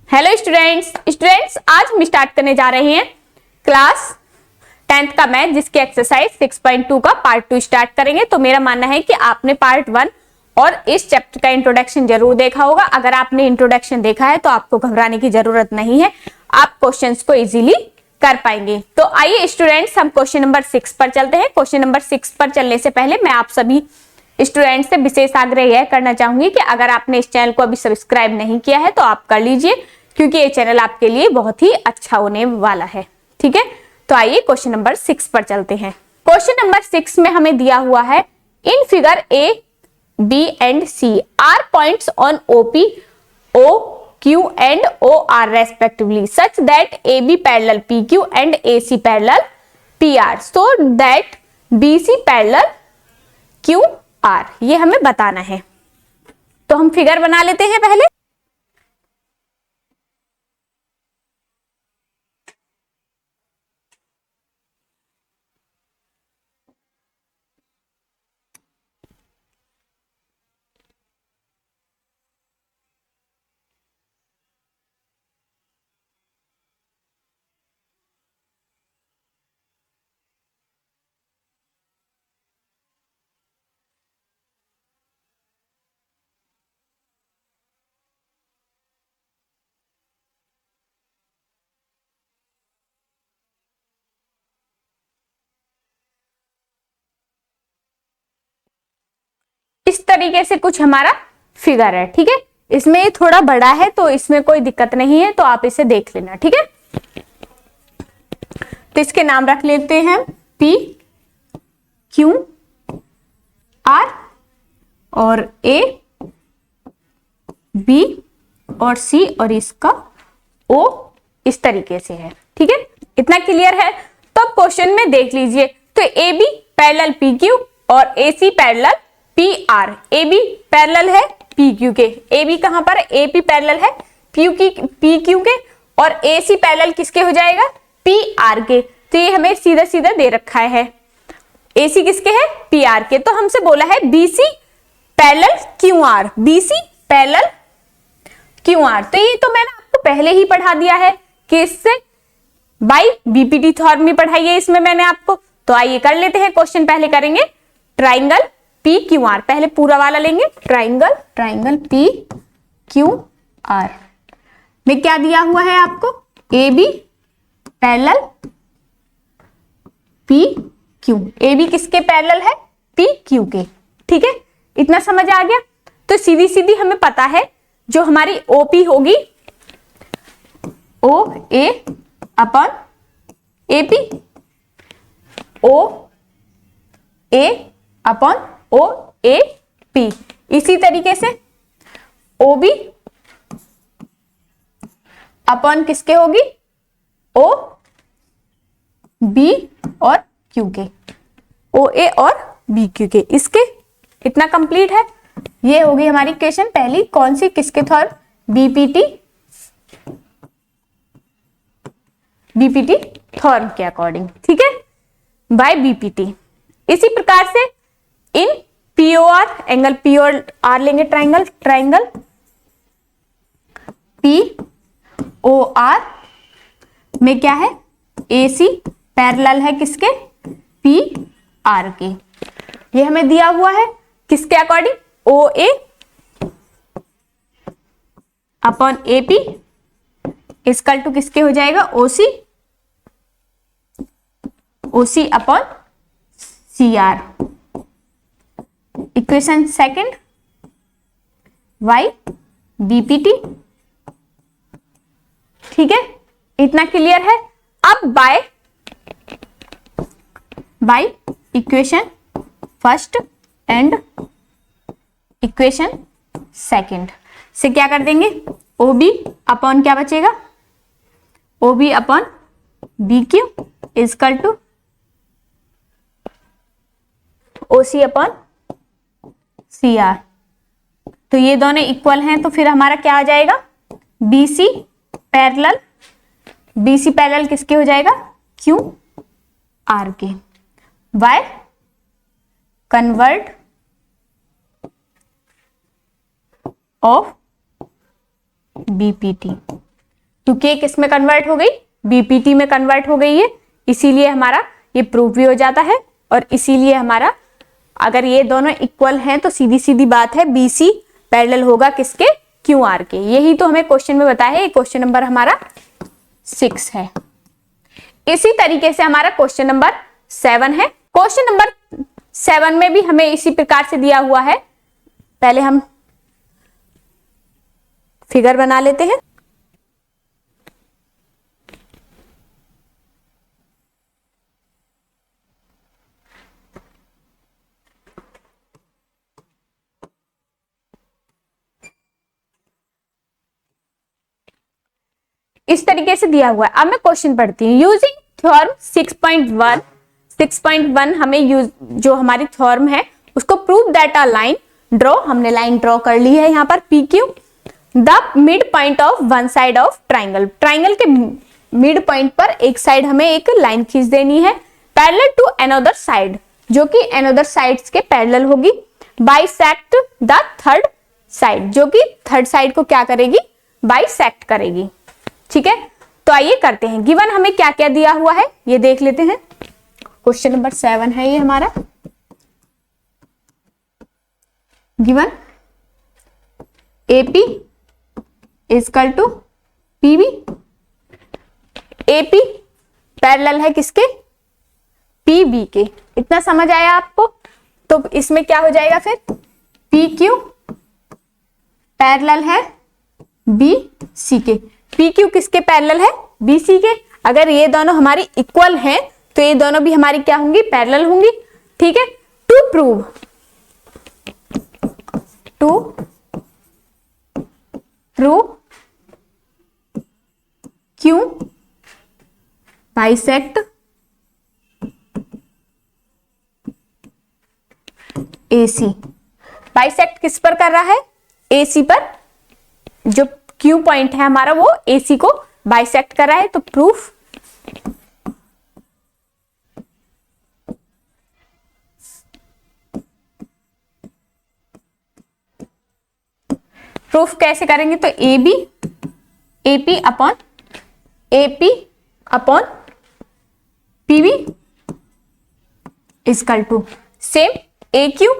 Hello students आज हम start करने जा रहे हैं क्लास 10th का मैथ, जिसकी एक्सरसाइज 6.2 का पार्ट 2 स्टार्ट करेंगे। तो मेरा मानना है कि आपने पार्ट 1 और इस चैप्टर का इंट्रोडक्शन जरूर देखा होगा। अगर आपने इंट्रोडक्शन देखा है तो आपको घबराने की जरूरत नहीं है, आप क्वेश्चंस को इजीली कर पाएंगे। तो आइए स्टूडेंट्स, हम क्वेश्चन नंबर 6 पर चलते हैं। क्वेश्चन नंबर 6 पर चलने से पहले मैं आप सभी स्टूडेंट्स से विशेष आग्रह यह करना चाहूंगी कि अगर आपने इस चैनल को अभी सब्सक्राइब नहीं किया है तो आप कर लीजिए, क्योंकि ये चैनल आपके लिए बहुत ही अच्छा होने वाला है। ठीक है, तो आइए क्वेश्चन नंबर 6 पर चलते हैं। क्वेश्चन नंबर 6 में हमें दिया हुआ है, in figure A, B and C are points on OP, O, Q and O R respectively such that A B parallel P Q and A C parallel P R, so that B C parallel Q R. ये हमें बताना है। तो हम figure बना लेते हैं पहले। इस तरीके से कुछ हमारा फिगर है। ठीक है, इसमें ये थोड़ा बड़ा है तो इसमें कोई दिक्कत नहीं है, तो आप इसे देख लेना। ठीक है, तो इसके नाम रख लेते हैं P, Q, R और A, B और C और इसका O इस तरीके से है। ठीक है, इतना क्लियर है। तो अब क्वेश्चन में देख लीजिए, तो AB पैरेलल PQ और AC parallel PR। AB parallel है PQ के, AB कहां पर, AP पैरेलल है PQ के और AC पैरेलल किसके हो जाएगा, PR के। तो ये हमें सीधा सीधा दे रखा है, AC किसके है, PR के। तो हमसे बोला है BC parallel QR, BC parallel QR। तो ये तो मैंने आपको पहले ही पढ़ा दिया है कि इससे बाई बीपीटी थ्योरम में पढ़ाई है इसमें मैंने आपको। तो आइए कर लेते हैं क्वेश्चन। पहले करेंगे ट्राइंगल PQR, पहले पूरा वाला लेंगे। ट्राइंगल PQR में क्या दिया हुआ है आपको, AB पैरेलल PQ। AB किसके पैरेलल है, PQ के। ठीक है, इतना समझ आ गया। तो सीधी सीधी हमें पता है जो हमारी OP होगी OA upon AP, OA upon OAP। इसी तरीके से OB अपॉन किसके होगी, OB और Q के, OA और BQ के। इसके इतना कंप्लीट है। ये होगी हमारी क्वेश्चन पहली, कौन सी, किसके थ्योरम, बीपीटी थ्योरम के अकॉर्डिंग। ठीक है, बाय बीपीटी। इसी प्रकार से इन POR, एंगल POR लेंगे, ट्राइंगल POR में क्या है, AC पैरेलल है किसके, PR के। ये हमें दिया हुआ है किसके according, OA upon AP equal to किसके हो जाएगा, OC upon CR। Equation second Y BPT। ठीक है, इतना क्लियर है। अब by equation first and equation second से क्या कर देंगे, OB अपॉन क्या बचेगा, OB upon BQ equal to OC upon CR। तो ये दोनों इक्वल हैं, तो फिर हमारा क्या आ जाएगा, BC पैरेलल किसके हो जाएगा, QR के। By convert of BPT. तो के किस में कन्वर्ट हो गई, बीपीटी में कन्वर्ट हो गई है, इसीलिए हमारा ये प्रूफ भी हो जाता है। और इसीलिए हमारा अगर ये दोनों इक्वल हैं तो सीधी सीधी बात है बीसी पैरेलल होगा किसके, क्यू आर के। यही तो हमें क्वेश्चन में बताया है। क्वेश्चन नंबर हमारा 6 है। इसी तरीके से हमारा क्वेश्चन नंबर 7 है। क्वेश्चन नंबर 7 में भी हमें इसी प्रकार से दिया हुआ है। पहले हम फिगर बना लेते हैं। इस तरीके से दिया हुआ है। अब मैं क्वेश्चन पढ़ती हूँ। यूजिंग थ्योरम 6.1 हमें जो हमारी थ्योरम है उसको prove that a line draw, हमने लाइन ड्रॉ कर ली है यहाँ पर P Q, the mid point of one side of triangle, triangle के मिड पॉइंट पर एक साइड हमें एक लाइन खींच देनी है, पैरेलल टू अनदर साइड, जो कि अनदर साइड्स के पैरेलल होगी, बाइसेक्ट द थर्ड साइड, जो कि थर्ड साइड को क्या करेगी, बाइसेक्ट करेगी। ठीक है, तो आइए करते हैं। गिवन हमें क्या क्या दिया हुआ है ये देख लेते हैं। क्वेश्चन नंबर 7 है ये हमारा। Given AP equal to PB, AP parallel है किसके, पीबी के। इतना समझ आया आपको? तो इसमें क्या हो जाएगा फिर, पी क्यू पैरेलल है बी सी के। पी क्यू किसके पैरेलल है, बी सी के। अगर ये दोनों हमारी इक्वल हैं तो ये दोनों भी हमारी क्या होंगी, पैरेलल होंगी। ठीक है, to prove Q bisect AC. Bisect किस पर कर रहा है, एसी पर। जो क्यू पॉइंट है हमारा वो एसी को बाइसेक्ट कर रहा है। तो प्रूफ कैसे करेंगे, तो AP upon PB is equal to same A Q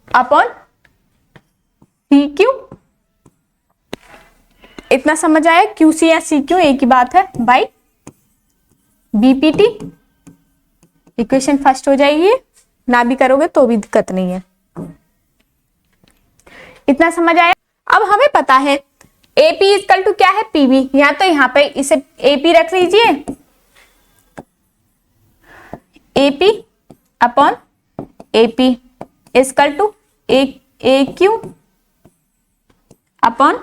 upon C Q. इतना समझ आया, क्यू सी या सी क्यू एक ही बात है, बाई बीपीटी। इक्वेशन फर्स्ट हो जाएगी, ना भी करोगे तो भी दिक्कत नहीं है। इतना समझ आया। अब हमें पता है एपी इजकल टू क्या है, पीबी। या तो यहां पे इसे एपी रख लीजिए, AP upon AP equal to A Q upon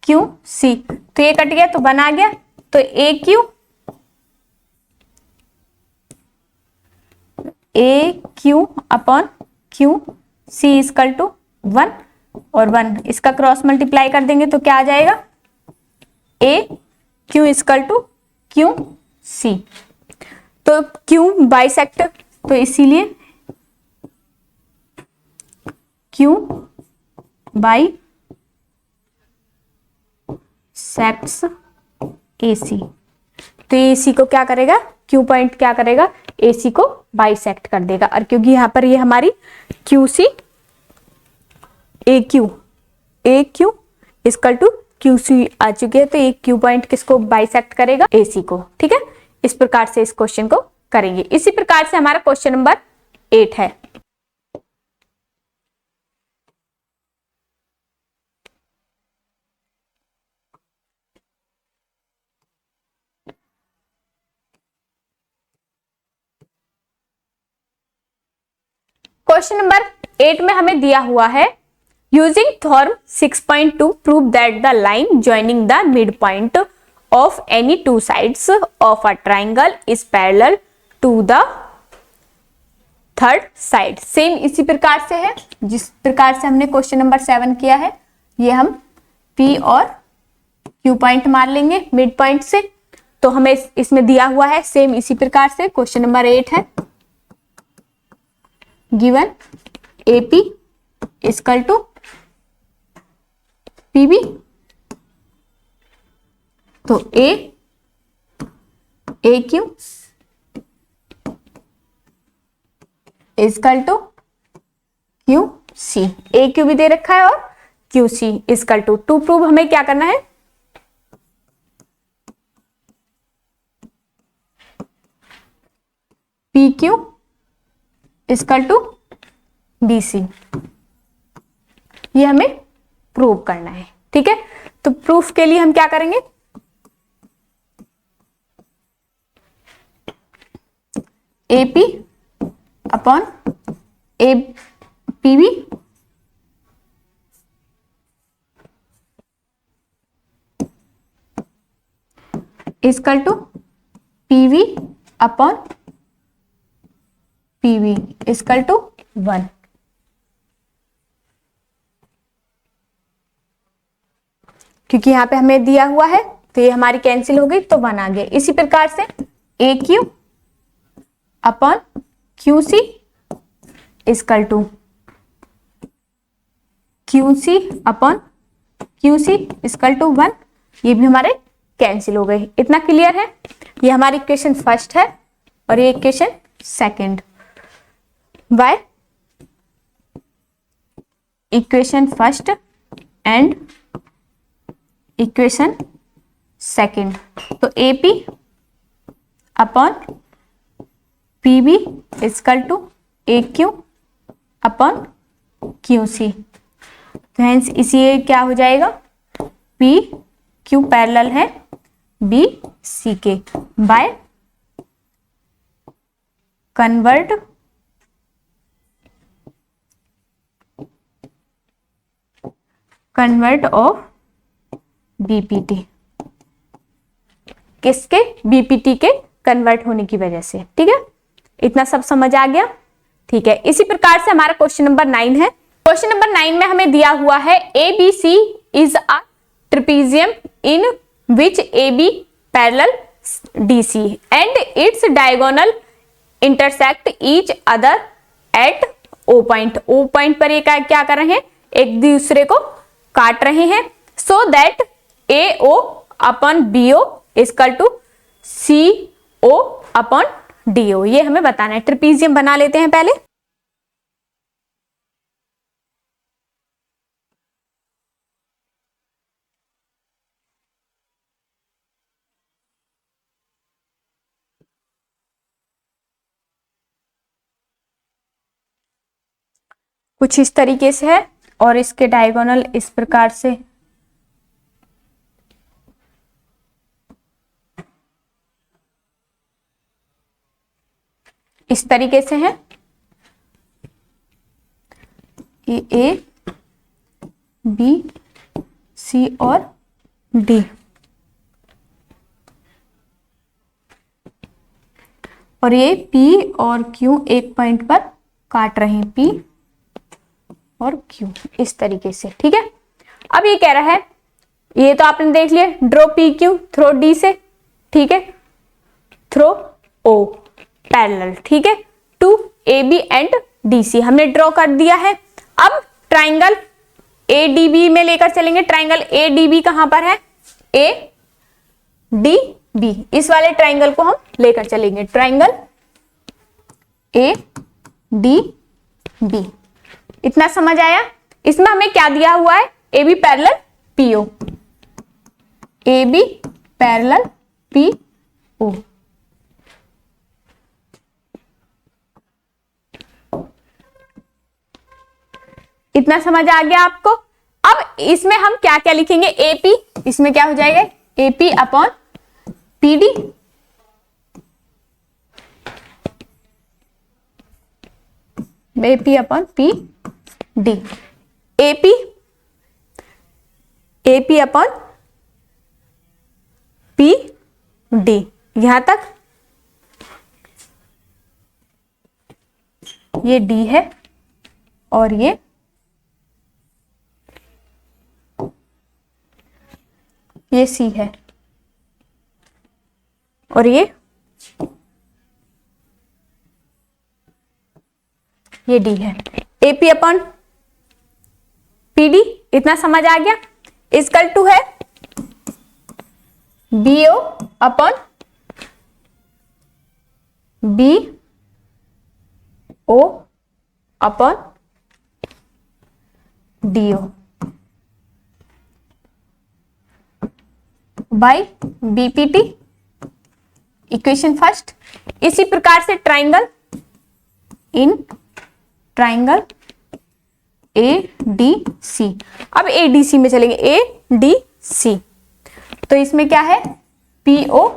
Q C. तो ये कट गया तो बना गया, तो A Q upon Q C is equal to 1 और 1, इसका क्रॉस मल्टीप्लाई कर देंगे तो क्या आ जाएगा, A Q is equal to Q C. तो क्यू बाइसेक्ट, तो इसीलिए क्यू बाई सेक्ट्स एसी। तो एसी को क्या करेगा, क्यू पॉइंट क्या करेगा, एसी को बाइसेक्ट कर देगा। और क्योंकि यहां पर ये हमारी Q C A Q is equal to Q C आ चुकी है, तो एक क्यू पॉइंट किसको बाइसेक्ट करेगा, एसी को। ठीक है, इस प्रकार से इस क्वेश्चन को करेंगे। इसी प्रकार से हमारा क्वेश्चन नंबर 8 है। क्वेश्चन नंबर 8 में हमें दिया हुआ है, using theorem 6.2 prove that the line joining the mid point of any two sides of a triangle is parallel to the third side. Same इसी प्रकार से है जिस प्रकार से हमने क्वेश्चन नंबर 7 किया है। ये हम P और Q पॉइंट मार लेंगे मिड पॉइंट से। तो हमें इसमें दिया हुआ है सेम इसी प्रकार से। क्वेश्चन नंबर 8 है, given AP is equal to PB तो A Q is equal to Q C, A Q भी दे रखा है और Q C is equal to prove हमें क्या करना है, P Q is equal to B C, ये हमें प्रूव करना है। ठीक है, तो प्रूफ के लिए हम क्या करेंगे, AP upon A PV equal to PV upon PV equal to 1। क्योंकि यहां पे हमें दिया हुआ है तो ये हमारी कैंसिल हो गई तो 1 आ गया। इसी प्रकार से A Q upon Q C is equal to Q C upon Q C is equal to 1, ये भी हमारे कैंसिल हो गए। इतना क्लियर है। ये हमारी इक्वेशन फर्स्ट है और ये equation second. By equation first and equation second, तो AP upon PB is equal to A Q upon Q C, तो हेंस इसी क्या हो जाएगा, पी क्यू पैरेलल है बी सी के बाय कन्वर्ट ऑफ बीपीटी, किसके, बीपीटी के कन्वर्ट होने की वजह से। ठीक है, इतना सब समझ आ गया। ठीक है, इसी प्रकार से हमारा क्वेश्चन नंबर 9 है। क्वेश्चन नंबर 9 में हमें दिया हुआ है A B C is a trapezium in which A B parallel D C and its diagonal intersect each other at O point. O point पर ये क्या कर रहे हैं, एक दूसरे को काट रहे हैं। So that A O upon B O is equal to C O upon D O, ये हमें बताना है। ट्रेपेजियम बना लेते हैं पहले। कुछ इस तरीके से है और इसके डायगोनल इस प्रकार से इस तरीके से है। ए बी सी और डी, और ये पी और क्यू एक पॉइंट पर काट रहे हैं, पी और क्यू इस तरीके से। ठीक है, अब ये कह रहा है, ये तो आपने देख लिया, draw P Q through D से। ठीक है, थ्रो ओ पैरेलल, ठीक है, to A B and D C हमने ड्रॉ कर दिया है। अब ट्राइंगल ए डी बी में लेकर चलेंगे। ट्राइंगल ए डी बी कहां पर है, ए डी बी, इस वाले ट्राइंगल को हम लेकर चलेंगे। ट्राइंगल ए डी बी, इतना समझ आया। इसमें हमें क्या दिया हुआ है, A B parallel P O, A B parallel P O, इतना समझ आ गया आपको। अब इसमें हम क्या क्या लिखेंगे, एपी, इसमें क्या हो जाएगा, AP upon PD, AP upon P D, AP AP upon P D, यहां तक ये डी है और ये सी है और ये डी है। एपी अपॉन पीडी, इतना समझ आ गया। इजकल टू है B O upon B O upon D O by BPT equation first. इसी प्रकार से triangle in triangle A D C. अब ए डी सी में चलेंगे, ए डी सी, तो इसमें क्या है, P O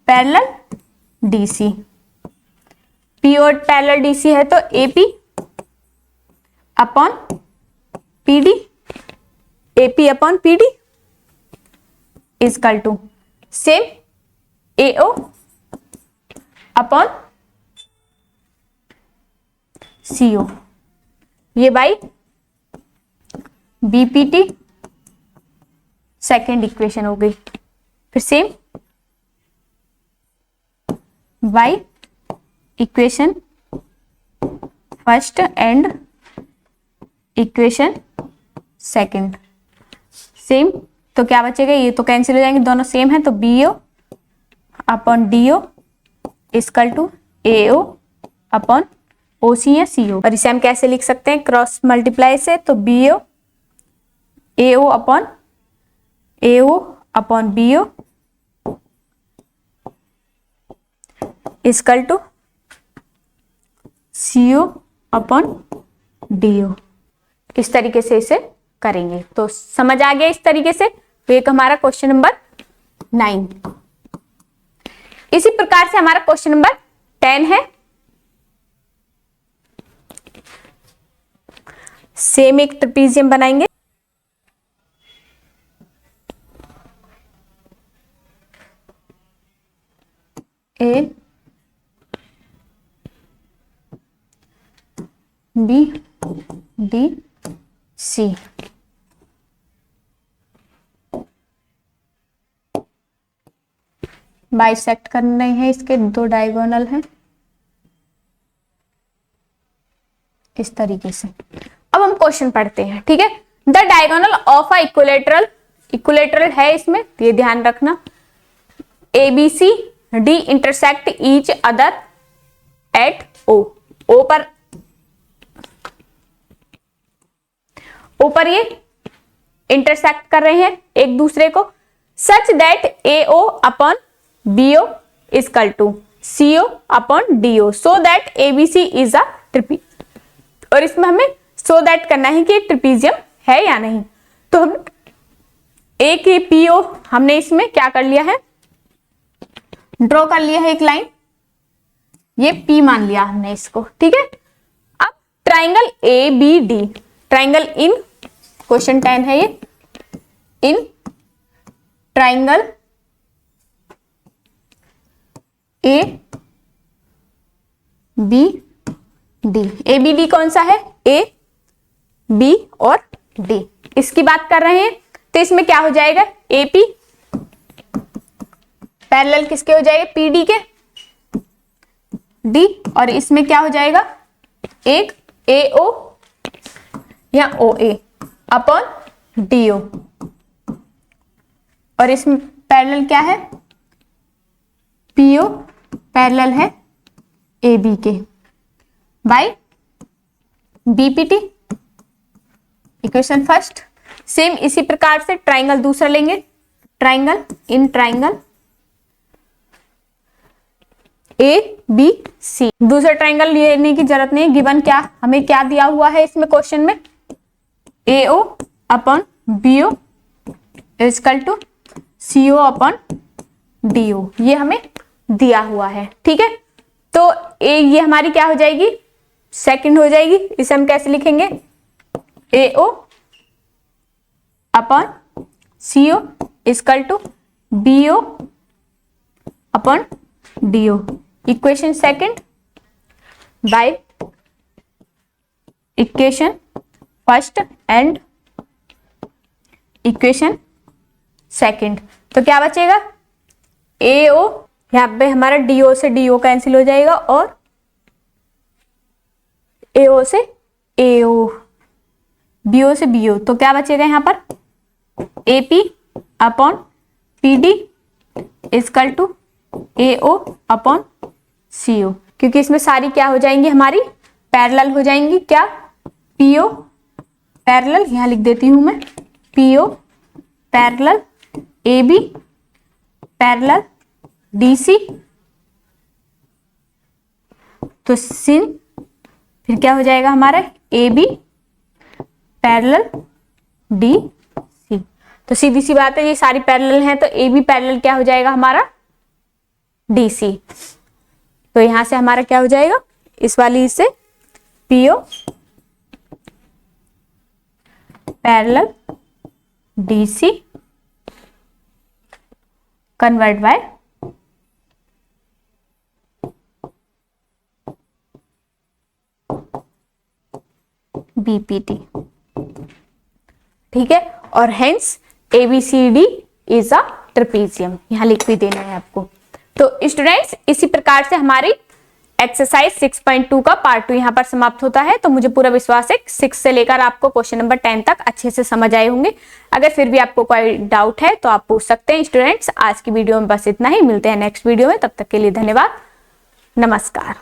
parallel D C. P O parallel D C है तो A P upon P D, A P upon P D is equal to same A O upon C O, ये by BPT second equation हो गई। फिर same by equation first and equation second same, तो क्या बचेगा, ये तो कैंसिल हो जाएंगे, दोनों सेम है, तो B O upon D O is equal to A O upon O C या सी ओ। और इसे हम कैसे लिख सकते हैं, क्रॉस मल्टीप्लाई से, तो B O A O upon B O is equal to C O upon D O. इस तरीके से इसे करेंगे तो समझ आ गया इस तरीके से। तो एक हमारा क्वेश्चन नंबर 9। इसी प्रकार से हमारा क्वेश्चन नंबर 10 है। सेम एक ट्रेपीजियम बनाएंगे, A B D C. Bisect करने हैं, इसके दो डायगोनल हैं इस तरीके से। अब हम क्वेश्चन पढ़ते हैं, ठीक है। The diagonal of a equilateral, equilateral है इसमें, ये ध्यान रखना। A B C D intersect each other at O, O पर ये इंटरसेक्ट कर रहे हैं एक दूसरे को, such that A O upon B O is equal to C O upon D O, so that A B C is a trapezium. और इसमें हमें सो दैट करना है कि ट्रिपीजियम है या नहीं। तो हम ए के पी ओ हमने इसमें क्या कर लिया है, ड्रॉ कर लिया है एक लाइन, ये पी मान लिया हमने इसको, ठीक है। अब triangle A B D, triangle in question 10 है ये, in triangle A B D, A B D कौन सा है, ए बी और डी, इसकी बात कर रहे हैं। तो इसमें क्या हो जाएगा, ए पी पैरेलल किसके हो जाएगा, पी डी के, डी, और इसमें क्या हो जाएगा, एक ए ओ या ओ ए अपॉन डी ओ, और इसमें पैरेलल क्या है, पी ओ पैरेलल है ए बी के by BPT equation first. Same इसी प्रकार से ट्राइंगल दूसरा लेंगे, triangle in triangle A B C. दूसरा ट्राइंगल लेने की जरूरत नहीं, गिवन क्या हमें क्या दिया हुआ है इसमें क्वेश्चन में, A O upon B O is equal to C O upon D O, ये हमें दिया हुआ है, ठीक है। तो ये हमारी क्या हो जाएगी, सेकंड हो जाएगी। इसे हम कैसे लिखेंगे, A O upon C O is equal to B O upon D O, equation second by equation first and equation second. तो क्या बचेगा, ए ओ, यहां पे हमारा डी ओ से डी ओ कैंसिल हो जाएगा, और ए ओ से ए ओ, बी ओ से बी ओ, तो क्या बचेगा यहाँ पर, A P upon P D is equal to AO upon CO, क्योंकि इसमें सारी क्या हो जाएंगी हमारी पैरेलल हो जाएंगी। क्या PO पैरेलल, यहां लिख देती हूं मैं PO parallel AB parallel DC, तो सिन फिर क्या हो जाएगा हमारा AB पैरेलल DC। तो सीधी सी बात है, ये सारी पैरेलल हैं तो AB पैरेलल क्या हो जाएगा हमारा DC। तो यहां से हमारा क्या हो जाएगा, इस वाली से PO parallel DC convert by BPT। ठीक है, और hence ABCD is a trapezium, यहां लिख भी देना है आपको। तो स्टूडेंट्स इसी प्रकार से हमारी एक्सरसाइज 6.2 का पार्ट 2 यहाँ पर समाप्त होता है। तो मुझे पूरा विश्वास है 6 से लेकर आपको क्वेश्चन नंबर 10 तक अच्छे से समझ आए होंगे। अगर फिर भी आपको कोई डाउट है तो आप पूछ सकते हैं। स्टूडेंट्स आज की वीडियो में बस इतना ही, मिलते हैं नेक्स्ट वीडियो में, तब तक के लिए धन्यवाद, नमस्कार।